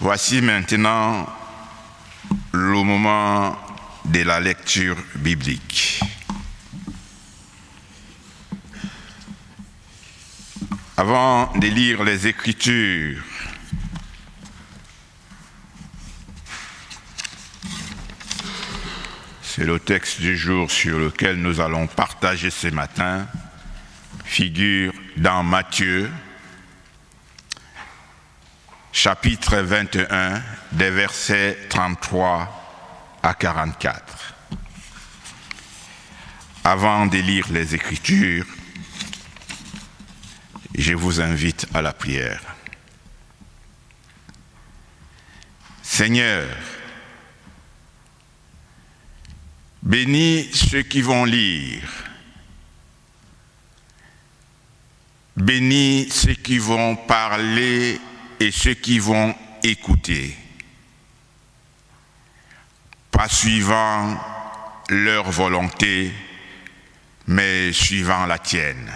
Voici maintenant le moment de la lecture biblique. Avant de lire les Écritures, c'est le texte du jour sur lequel nous allons partager ce matin, figure dans Matthieu, chapitre 21, des versets 33 à 44. Avant de lire les Écritures, je vous invite à la prière. Seigneur, bénis ceux qui vont lire, bénis ceux qui vont parler et ceux qui vont écouter, pas suivant leur volonté, mais suivant la tienne.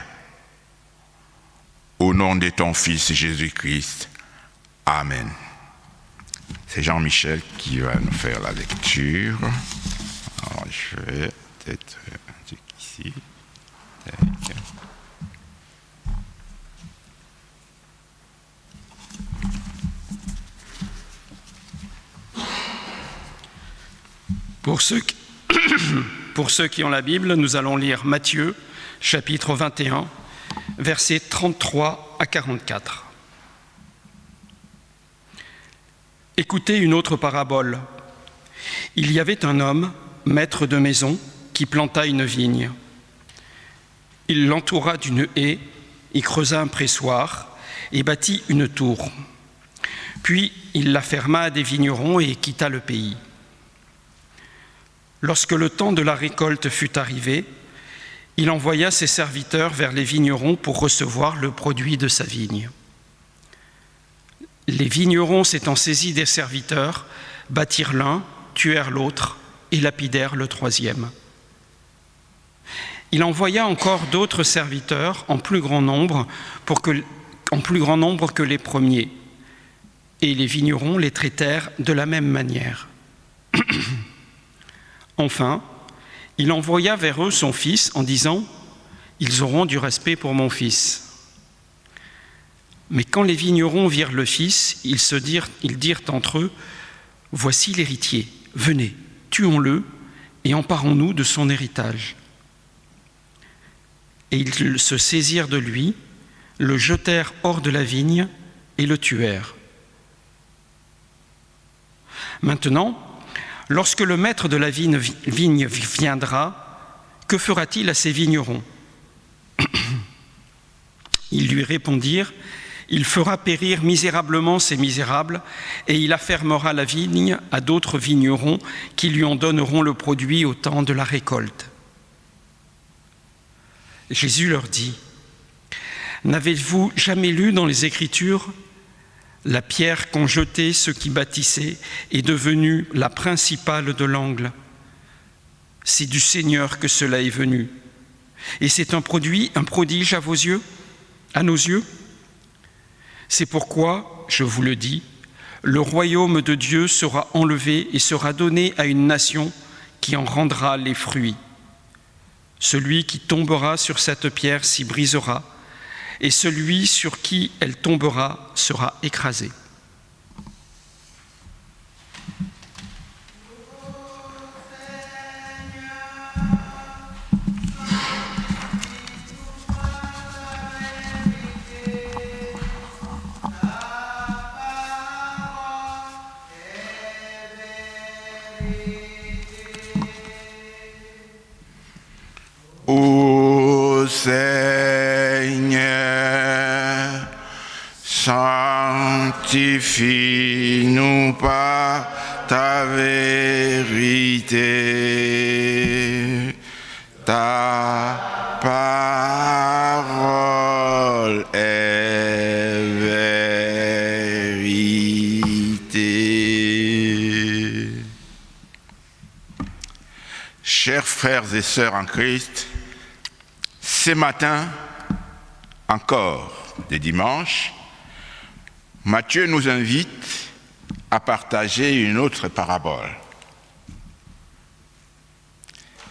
Au nom de ton Fils Jésus-Christ. Amen. C'est Jean-Michel qui va nous faire la lecture. Alors, je vais peut-être un truc ici. Pour ceux qui ont la Bible, nous allons lire Matthieu, chapitre 21, versets 33 à 44. Écoutez une autre parabole. Il y avait un homme, maître de maison, qui planta une vigne. Il l'entoura d'une haie, y creusa un pressoir et bâtit une tour. Puis il la ferma à des vignerons et quitta le pays. Lorsque le temps de la récolte fut arrivé, il envoya ses serviteurs vers les vignerons pour recevoir le produit de sa vigne. Les vignerons, s'étant saisis des serviteurs, battirent l'un, tuèrent l'autre et lapidèrent le troisième. Il envoya encore d'autres serviteurs en plus grand nombre que les premiers, et les vignerons les traitèrent de la même manière. Enfin, il envoya vers eux son fils en disant « Ils auront du respect pour mon fils ». Mais quand les vignerons virent le fils, ils dirent entre eux « Voici l'héritier, venez, tuons-le et emparons-nous de son héritage ». Et ils se saisirent de lui, le jetèrent hors de la vigne et le tuèrent. Maintenant, lorsque le maître de la vigne viendra, que fera-t-il à ces vignerons ? Ils lui répondirent, il fera périr misérablement ces misérables, et il affermera la vigne à d'autres vignerons qui lui en donneront le produit au temps de la récolte. Jésus leur dit, n'avez-vous jamais lu dans les Écritures ? La pierre qu'ont jetée ceux qui bâtissaient est devenue la principale de l'angle. C'est du Seigneur que cela est venu. Et c'est un prodige à vos yeux, à nos yeux. C'est pourquoi, je vous le dis, le royaume de Dieu sera enlevé et sera donné à une nation qui en rendra les fruits. Celui qui tombera sur cette pierre s'y brisera, et celui sur qui elle tombera sera écrasé. Ô Seigneur, sanctifie-nous par ta vérité. Ta parole est vérité. Chers frères et sœurs en Christ, ce matin, encore de dimanche, Matthieu nous invite à partager une autre parabole,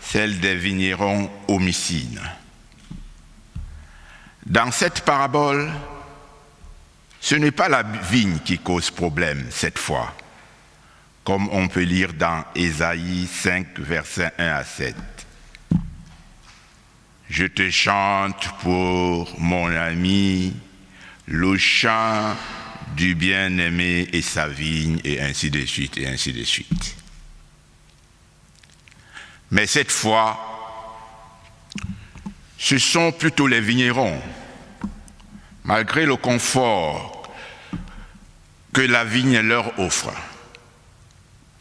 celle des vignerons homicides. Dans cette parabole, ce n'est pas la vigne qui cause problème cette fois, comme on peut lire dans Ésaïe 5, versets 1 à 7. Je te chante pour mon ami, le chant du bien-aimé et sa vigne, et ainsi de suite, et ainsi de suite. Mais cette fois, ce sont plutôt les vignerons, malgré le confort que la vigne leur offre.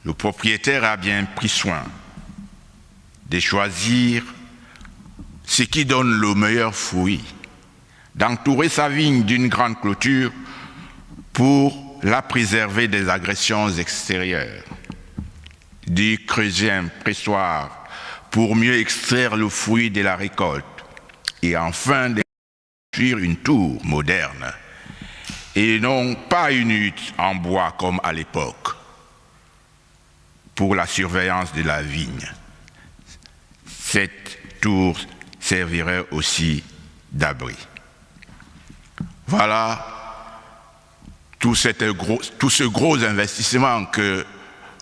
Le propriétaire a bien pris soin de choisir ce qui donne le meilleur fruit, d'entourer sa vigne d'une grande clôture pour la préserver des agressions extérieures, d'y creuser un pressoir pour mieux extraire le fruit de la récolte, et enfin de construire une tour moderne, et non pas une hutte en bois comme à l'époque, pour la surveillance de la vigne. Cette tour servirait aussi d'abri. Voilà tout ce gros investissement que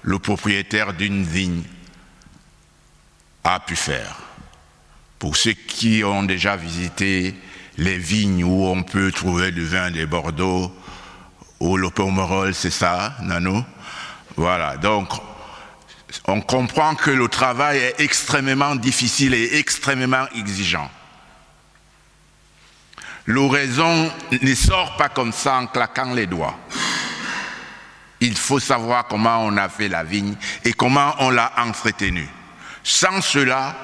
le propriétaire d'une vigne a pu faire. Pour ceux qui ont déjà visité les vignes où on peut trouver du vin de Bordeaux ou le Pomerol, c'est ça, Nano? Voilà, donc on comprend que le travail est extrêmement difficile et extrêmement exigeant. L'oraison ne sort pas comme ça en claquant les doigts. Il faut savoir comment on a fait la vigne et comment on l'a entretenue. Sans cela,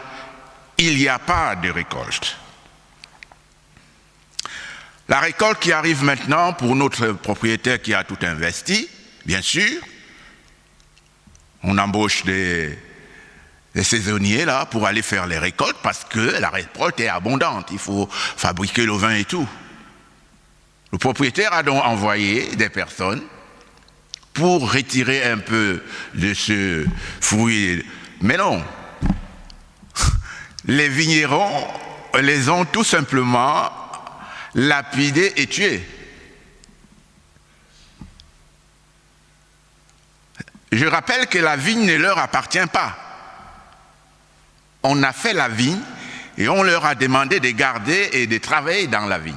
il n'y a pas de récolte. La récolte qui arrive maintenant pour notre propriétaire qui a tout investi, bien sûr, on embauche des saisonniers là pour aller faire les récoltes parce que la récolte est abondante, il faut fabriquer le vin et tout. Le propriétaire a donc envoyé des personnes pour retirer un peu de ce fruit. Mais non, les vignerons les ont tout simplement lapidés et tués. Je rappelle que la vigne ne leur appartient pas. On a fait la vigne et on leur a demandé de garder et de travailler dans la vigne.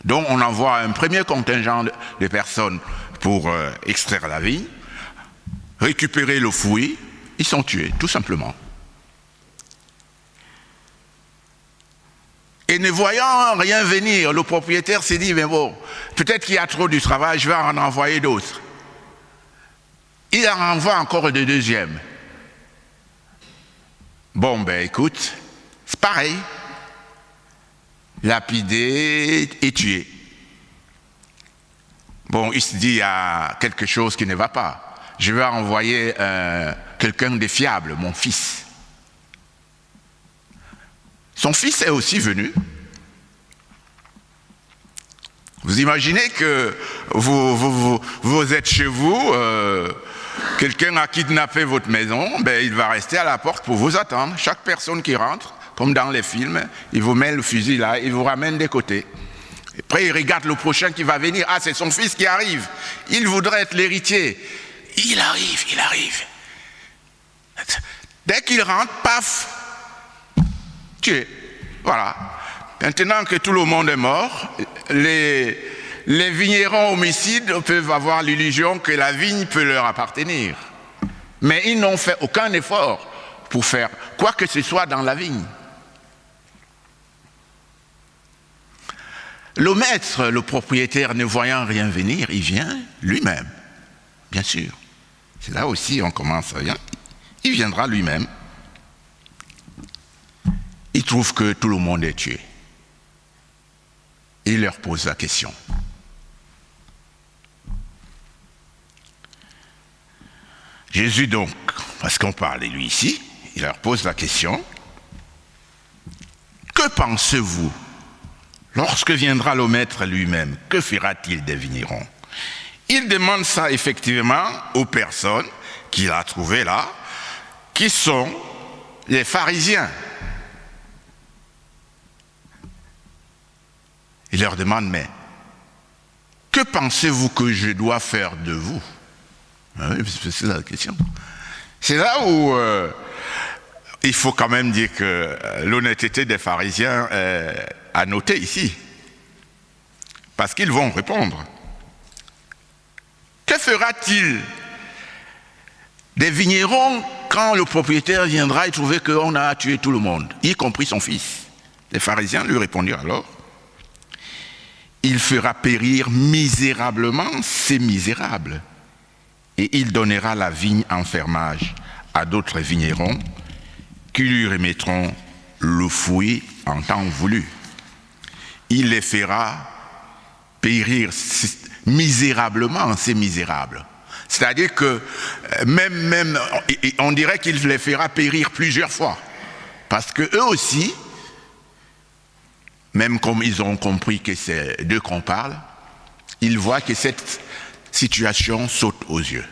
Donc on envoie un premier contingent de personnes pour extraire la vigne, récupérer le fruit, ils sont tués, tout simplement. Et ne voyant rien venir, le propriétaire s'est dit, mais bon, peut-être qu'il y a trop du travail, je vais en envoyer d'autres. Il en envoie encore de deuxième. Bon, ben écoute, c'est pareil. Lapidé et tué. Bon, il se dit, il y a quelque chose qui ne va pas. Je vais envoyer quelqu'un de fiable, mon fils. Son fils est aussi venu. Vous imaginez que vous êtes chez vous, quelqu'un a kidnappé votre maison, ben il va rester à la porte pour vous attendre. Chaque personne qui rentre, comme dans les films, il vous met le fusil là, il vous ramène des côtés. Après, il regarde le prochain qui va venir. Ah, c'est son fils qui arrive. Il voudrait être l'héritier. Il arrive. Dès qu'il rentre, paf, tué. Voilà. Maintenant que tout le monde est mort, les vignerons homicides peuvent avoir l'illusion que la vigne peut leur appartenir. Mais ils n'ont fait aucun effort pour faire quoi que ce soit dans la vigne. Le maître, le propriétaire, ne voyant rien venir, il vient lui-même, bien sûr. C'est là aussi on commence rien. Il viendra lui-même. Il trouve que tout le monde est tué. Il leur pose la question. Jésus donc, parce qu'on parle de lui ici, il leur pose la question. Que pensez-vous? Lorsque viendra le maître lui-même, que fera-t-il des vignerons? Il demande ça effectivement aux personnes qu'il a trouvées là, qui sont les pharisiens. Il leur demande, mais que pensez-vous que je dois faire de vous? C'est la question. C'est là où il faut quand même dire que l'honnêteté des pharisiens est à noter ici. Parce qu'ils vont répondre. Que fera-t-il des vignerons quand le propriétaire viendra et trouver qu'on a tué tout le monde, y compris son fils? Les pharisiens lui répondirent alors, il fera périr misérablement ces misérables, et il donnera la vigne en fermage à d'autres vignerons qui lui remettront le fruit en temps voulu. Il les fera périr misérablement ces misérables. C'est-à-dire que même on dirait qu'il les fera périr plusieurs fois. Parce qu'eux aussi, même comme ils ont compris que c'est d'eux qu'on parle, ils voient que cette situation saute aux yeux.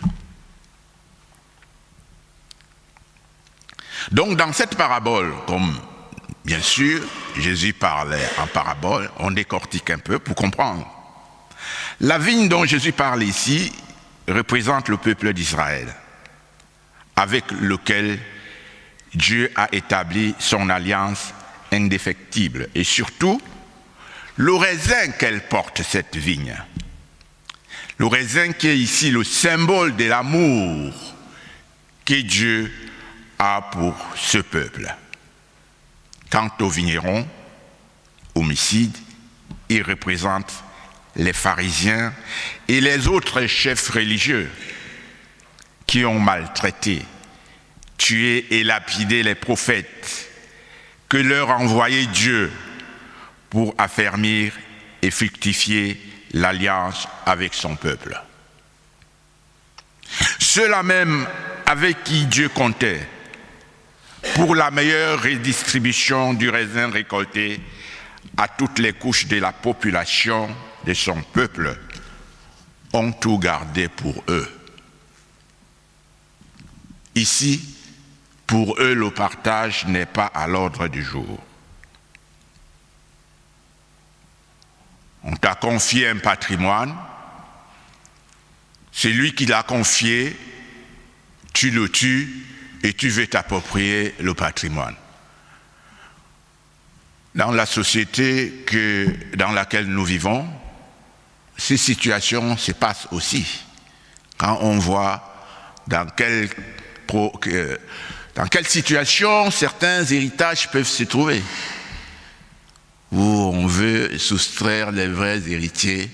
Donc dans cette parabole, comme bien sûr Jésus parlait en parabole, on décortique un peu pour comprendre. La vigne dont Jésus parle ici représente le peuple d'Israël, avec lequel Dieu a établi son alliance indéfectible, et surtout le raisin qu'elle porte, cette vigne. Le raisin qui est ici le symbole de l'amour que Dieu a pour ce peuple. Quant aux vignerons, homicides, ils représentent les pharisiens et les autres chefs religieux qui ont maltraité, tué et lapidé les prophètes que leur envoyait Dieu pour affermir et fructifier l'alliance avec son peuple. Ceux-là même avec qui Dieu comptait pour la meilleure redistribution du raisin récolté à toutes les couches de la population de son peuple, ont tout gardé pour eux. Ici, pour eux, le partage n'est pas à l'ordre du jour. On t'a confié un patrimoine, c'est lui qui l'a confié, tu le tues et tu veux t'approprier le patrimoine. Dans la société dans laquelle nous vivons, ces situations se passent aussi. Quand on voit dans quelle situation certains héritages peuvent se trouver, où on veut soustraire les vrais héritiers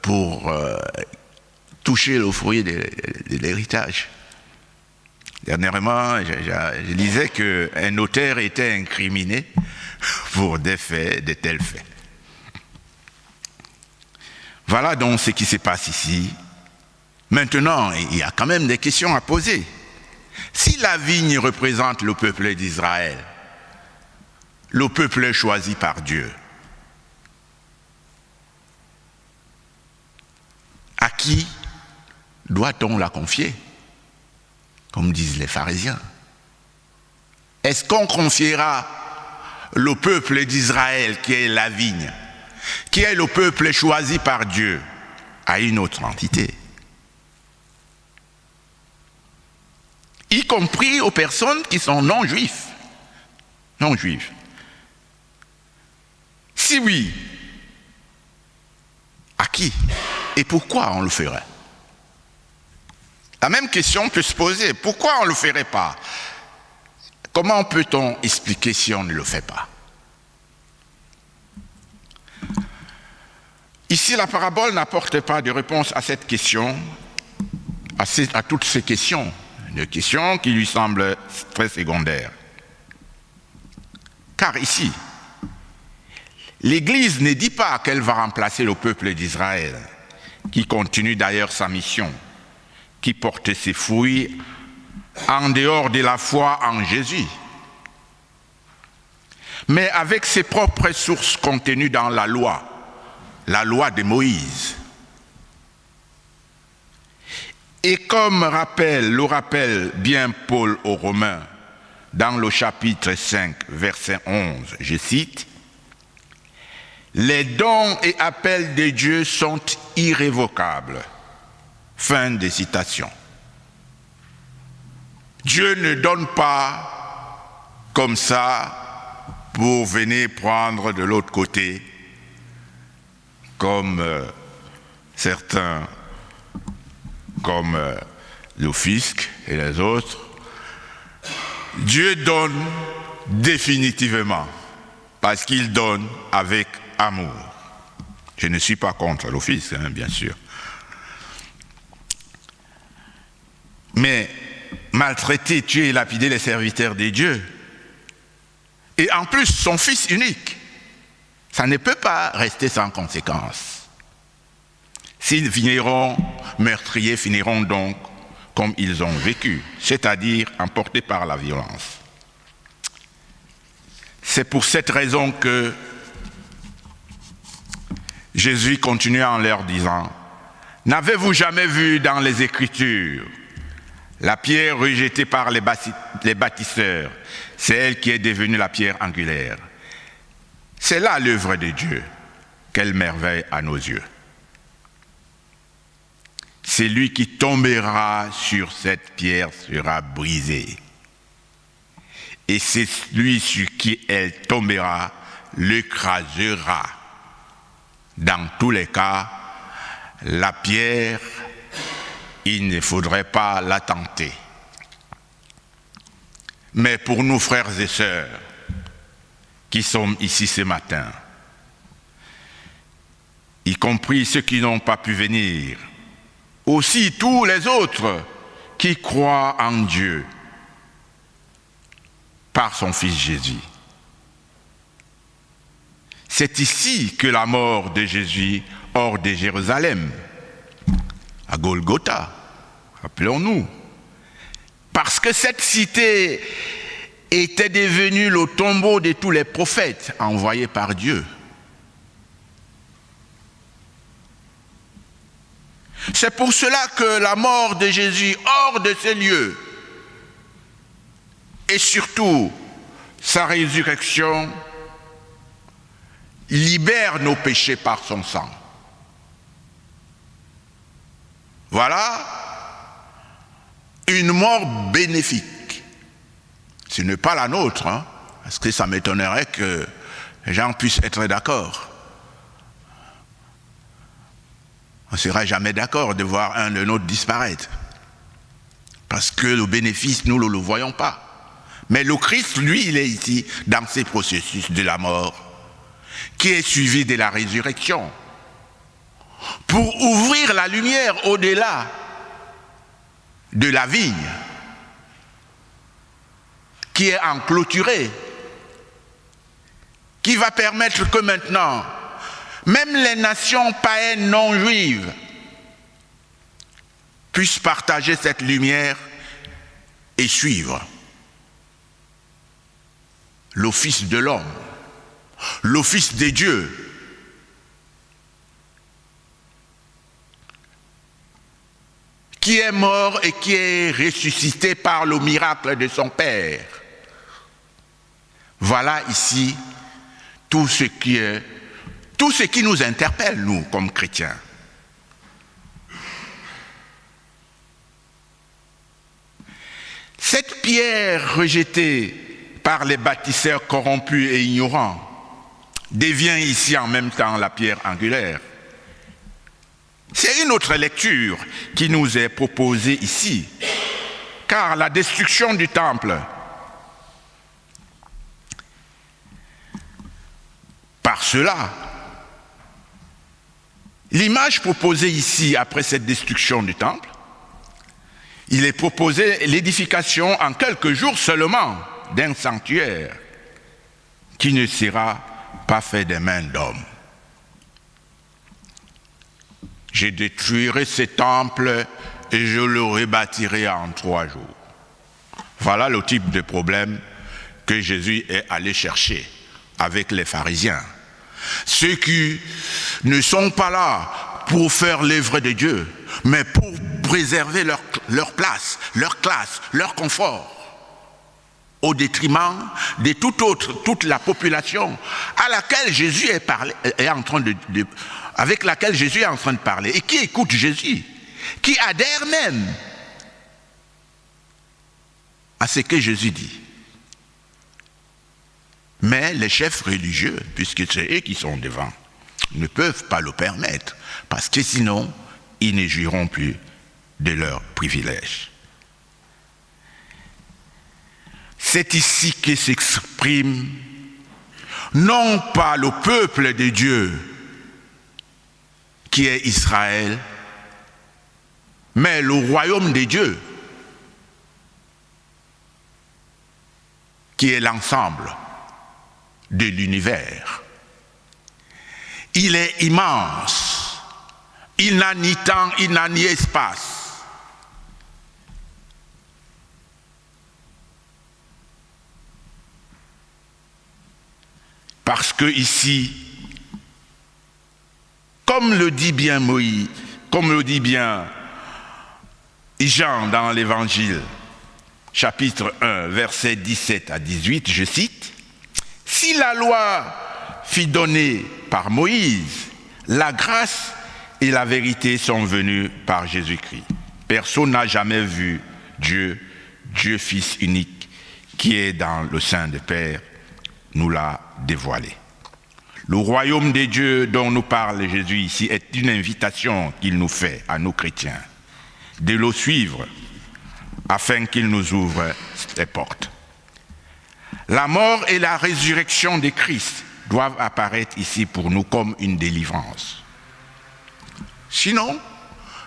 pour toucher le fruit de l'héritage. Dernièrement, je lisais qu'un notaire était incriminé pour de tels faits. Voilà donc ce qui se passe ici. Maintenant, il y a quand même des questions à poser. Si la vigne représente le peuple d'Israël, le peuple choisi par Dieu, à qui doit-on la confier, comme disent les pharisiens? Est-ce qu'on confiera le peuple d'Israël, qui est la vigne, qui est le peuple choisi par Dieu, à une autre entité, y compris aux personnes qui sont non-juifs? Non-juifs. Si oui, à qui et pourquoi on le ferait? La même question peut se poser. Pourquoi on ne le ferait pas? Comment peut-on expliquer si on ne le fait pas? Ici, la parabole n'apporte pas de réponse à cette question, à toutes ces questions, des questions qui lui semblent très secondaires. Car ici, l'Église ne dit pas qu'elle va remplacer le peuple d'Israël, qui continue d'ailleurs sa mission, qui porte ses fruits en dehors de la foi en Jésus, mais avec ses propres sources contenues dans la loi de Moïse, Et comme le rappelle bien Paul aux Romains, dans le chapitre 5, verset 11, je cite, « Les dons et appels de Dieu sont irrévocables. » Fin de citation. Dieu ne donne pas comme ça pour venir prendre de l'autre côté, comme certains, comme le fisc et les autres. Dieu donne définitivement, parce qu'il donne avec amour. Je ne suis pas contre le fisc, bien sûr. Mais maltraiter, tuer et lapider les serviteurs de Dieu, et en plus son fils unique, ça ne peut pas rester sans conséquence. S'ils finiront, meurtriers finiront donc comme ils ont vécu, c'est-à-dire emportés par la violence. C'est pour cette raison que Jésus continue en leur disant, « N'avez-vous jamais vu dans les Écritures la pierre rejetée par les bâtisseurs, c'est elle qui est devenue la pierre angulaire. C'est là l'œuvre de Dieu. Quelle merveille à nos yeux. Celui qui tombera sur cette pierre sera brisé. Et c'est celui sur qui elle tombera l'écrasera. Dans tous les cas, la pierre, il ne faudrait pas la tenter. Mais pour nous, frères et sœurs, qui sommes ici ce matin, y compris ceux qui n'ont pas pu venir, aussi tous les autres qui croient en Dieu par son Fils Jésus. C'est ici que la mort de Jésus hors de Jérusalem, à Golgotha, rappelons-nous, parce que cette cité était devenue le tombeau de tous les prophètes envoyés par Dieu. C'est pour cela que la mort de Jésus hors de ces lieux et surtout sa résurrection libère nos péchés par son sang. Voilà une mort bénéfique. Ce n'est pas la nôtre, parce que ça m'étonnerait que les gens puissent être d'accord. On ne sera jamais d'accord de voir un de nôtres disparaître. Parce que le bénéfice, nous ne le voyons pas. Mais le Christ, lui, il est ici, dans ces processus de la mort, qui est suivi de la résurrection, pour ouvrir la lumière au-delà de la vigne, qui est enclôturée, qui va permettre que maintenant, même les nations païennes non juives puissent partager cette lumière et suivre l'office de l'homme, l'office des dieux. Qui est mort et qui est ressuscité par le miracle de son Père. Voilà ici tout ce qui nous interpelle, nous, comme chrétiens. Cette pierre rejetée par les bâtisseurs corrompus et ignorants devient ici en même temps la pierre angulaire. C'est une autre lecture qui nous est proposée ici, car la destruction du temple, par cela, l'image proposée ici après cette destruction du temple, il est proposé l'édification en quelques jours seulement d'un sanctuaire qui ne sera pas fait des mains d'hommes. Je détruirai ce temple et je le rebâtirai en 3 jours. Voilà le type de problème que Jésus est allé chercher avec les pharisiens. Ceux qui ne sont pas là pour faire l'œuvre de Dieu, mais pour préserver leur place, leur classe, leur confort, au détriment de toute la population à laquelle Jésus avec laquelle Jésus est en train de parler et qui écoute Jésus, qui adhère même à ce que Jésus dit. Mais les chefs religieux, puisque c'est eux qui sont devant, ne peuvent pas le permettre, parce que sinon, ils ne jouiront plus de leurs privilèges. C'est ici que s'exprime non pas le peuple de Dieu qui est Israël, mais le royaume de Dieu qui est l'ensemble de l'univers. Il est immense, il n'a ni temps, il n'a ni espace. Parce que ici, comme le dit bien Moïse, comme le dit bien Jean dans l'Évangile, chapitre 1, versets 17 à 18, je cite, « Si la loi fut donnée par Moïse, la grâce et la vérité sont venues par Jésus-Christ. Personne n'a jamais vu Dieu, Dieu Fils unique, qui est dans le sein du Père, nous l'a dévoilé. » Le royaume des dieux dont nous parle Jésus ici est une invitation qu'il nous fait à nous chrétiens de le suivre afin qu'il nous ouvre les portes. La mort et la résurrection de Christ doivent apparaître ici pour nous comme une délivrance. Sinon,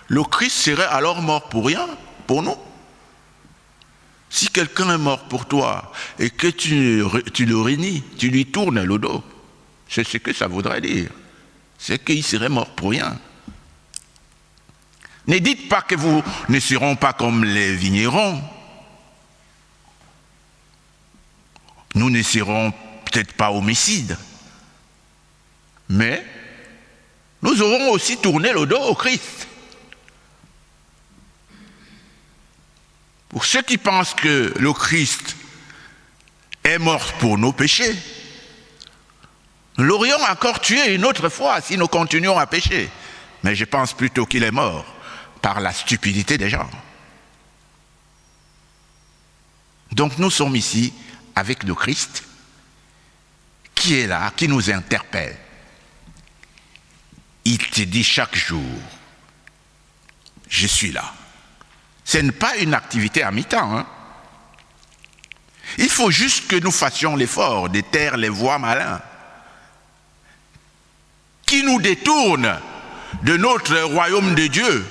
le Christ serait alors mort pour rien, pour nous. Si quelqu'un est mort pour toi et que tu le rénies, tu lui tournes le dos, c'est ce que ça voudrait dire. C'est qu'il serait mort pour rien. Ne dites pas que vous ne serez pas comme les vignerons. Nous ne serons peut-être pas homicides, mais nous aurons aussi tourné le dos au Christ. Pour ceux qui pensent que le Christ est mort pour nos péchés, nous l'aurions encore tué une autre fois si nous continuons à pécher. Mais je pense plutôt qu'il est mort par la stupidité des gens. Donc nous sommes ici avec le Christ qui est là, qui nous interpelle. Il te dit chaque jour, je suis là. Ce n'est pas une activité à mi-temps. Hein? Il faut juste que nous fassions l'effort de taire les voix malins qui nous détournent de notre royaume de Dieu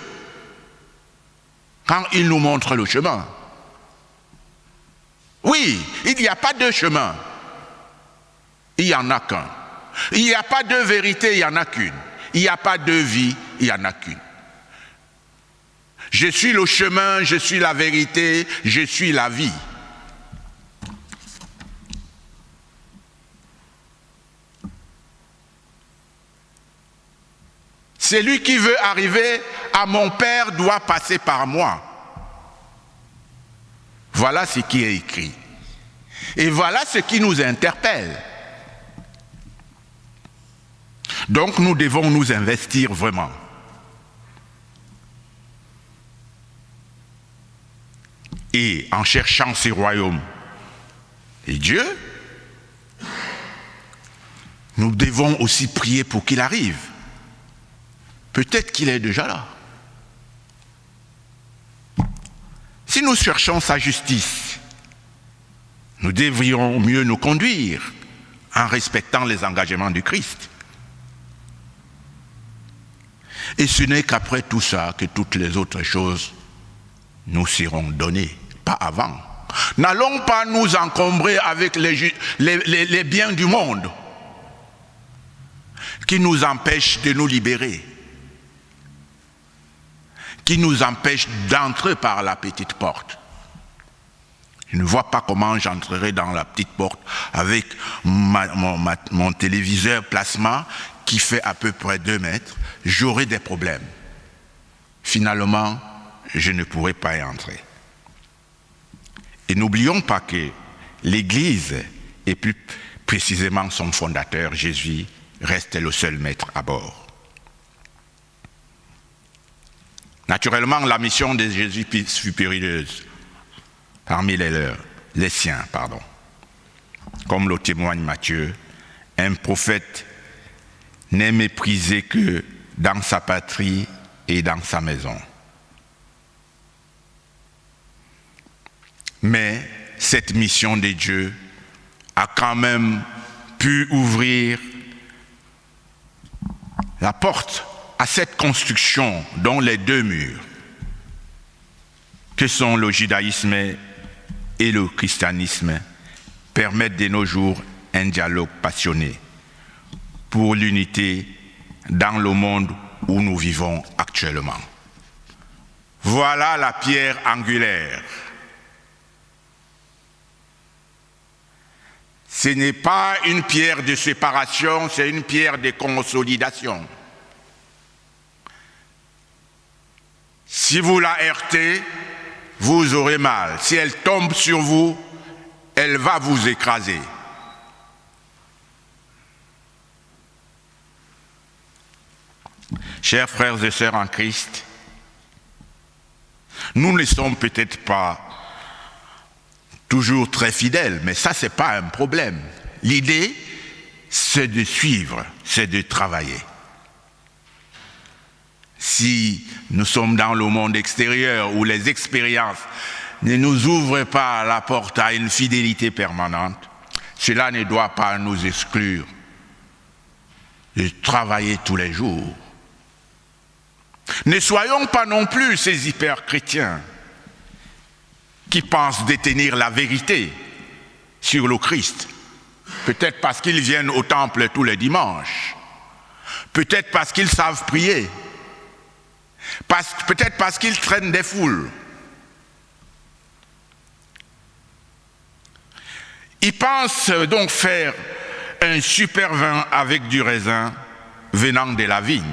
quand il nous montre le chemin. Oui, il n'y a pas deux chemins. Il n'y en a qu'un. Il n'y a pas deux vérités, il n'y en a qu'une. Il n'y a pas deux vies, il n'y en a qu'une. Je suis le chemin, je suis la vérité, je suis la vie. Celui qui veut arriver à mon Père doit passer par moi. Voilà ce qui est écrit. Et voilà ce qui nous interpelle. Donc nous devons nous investir vraiment. Et en cherchant ces royaumes et Dieu, nous devons aussi prier pour qu'il arrive. Peut-être qu'il est déjà là. Si nous cherchons sa justice, nous devrions mieux nous conduire en respectant les engagements du Christ. Et ce n'est qu'après tout ça que toutes les autres choses nous seront données, pas avant. N'allons pas nous encombrer avec les biens du monde qui nous empêchent de nous libérer, qui nous empêchent d'entrer par la petite porte. Je ne vois pas comment j'entrerai dans la petite porte avec mon téléviseur plasma qui fait à peu près 2 mètres. J'aurai des problèmes. Finalement, je ne pourrai pas y entrer. Et n'oublions pas que l'Église, et plus précisément son fondateur, Jésus, reste le seul maître à bord. Naturellement, la mission de Jésus fut périlleuse parmi les siens. Comme le témoigne Matthieu, un prophète n'est méprisé que dans sa patrie et dans sa maison. Mais cette mission de Dieu a quand même pu ouvrir la porte à cette construction dont les deux murs, que sont le judaïsme et le christianisme, permettent de nos jours un dialogue passionné pour l'unité dans le monde où nous vivons actuellement. Voilà la pierre angulaire. Ce n'est pas une pierre de séparation, c'est une pierre de consolidation. Si vous la heurtez, vous aurez mal. Si elle tombe sur vous, elle va vous écraser. Chers frères et sœurs en Christ, nous ne sommes peut-être pas toujours très fidèles, mais ça, ce n'est pas un problème. L'idée, c'est de suivre, c'est de travailler. Si nous sommes dans le monde extérieur où les expériences ne nous ouvrent pas la porte à une fidélité permanente, cela ne doit pas nous exclure de travailler tous les jours. Ne soyons pas non plus ces hyper-chrétiens qui pensent détenir la vérité sur le Christ, peut-être parce qu'ils viennent au temple tous les dimanches, peut-être parce qu'ils savent prier, peut-être parce qu'ils traînent des foules. Ils pensent donc faire un super vin avec du raisin venant de la vigne.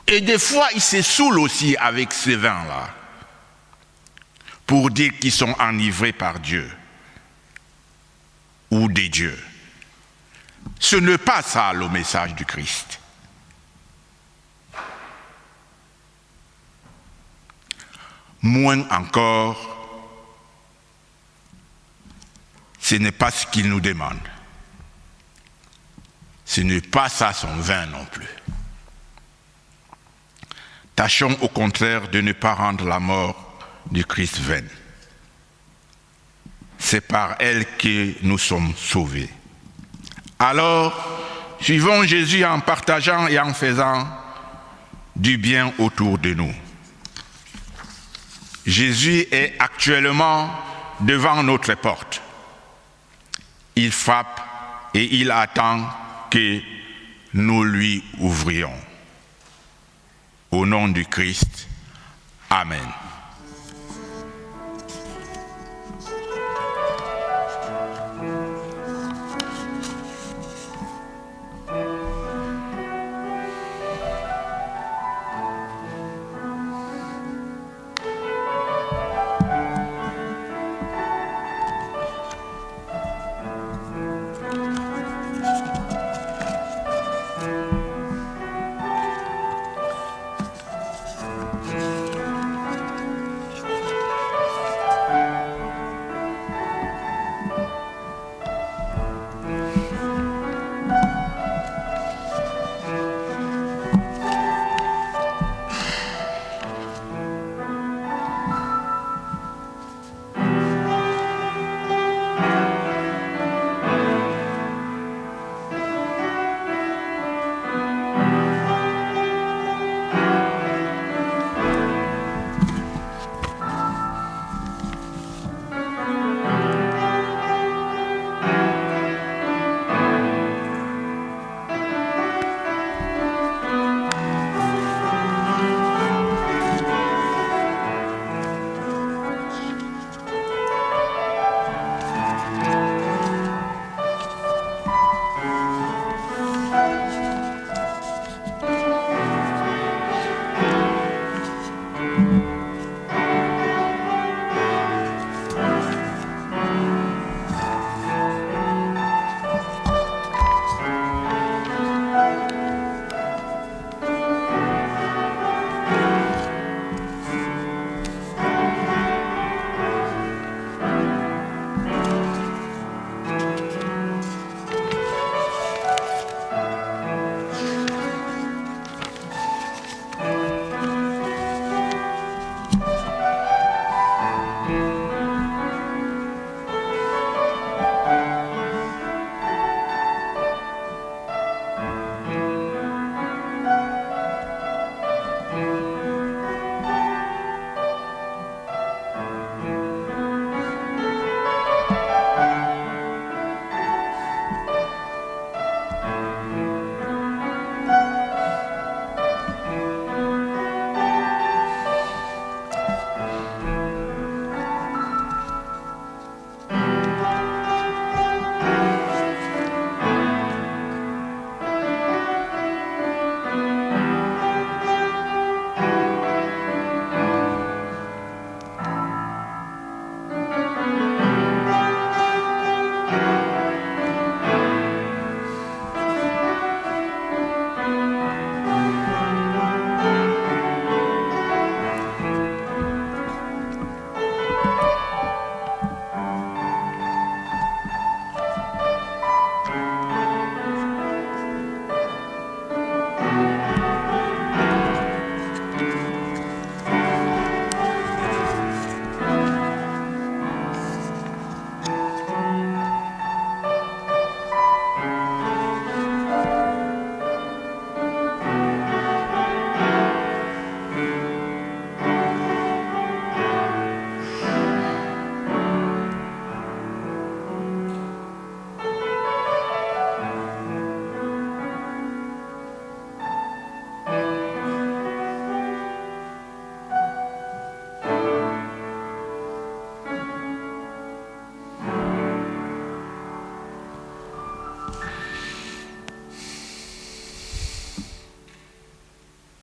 Et des fois, ils se saoulent aussi avec ce vin-là pour dire qu'ils sont enivrés par Dieu ou des dieux. Ce n'est pas ça le message du Christ. Moins encore, ce n'est pas ce qu'il nous demande. Ce n'est pas ça son vin non plus. Tâchons au contraire de ne pas rendre la mort du Christ vaine. C'est par elle que nous sommes sauvés. Alors, suivons Jésus en partageant et en faisant du bien autour de nous. Jésus est actuellement devant notre porte. Il frappe et il attend que nous lui ouvrions. Au nom du Christ, Amen.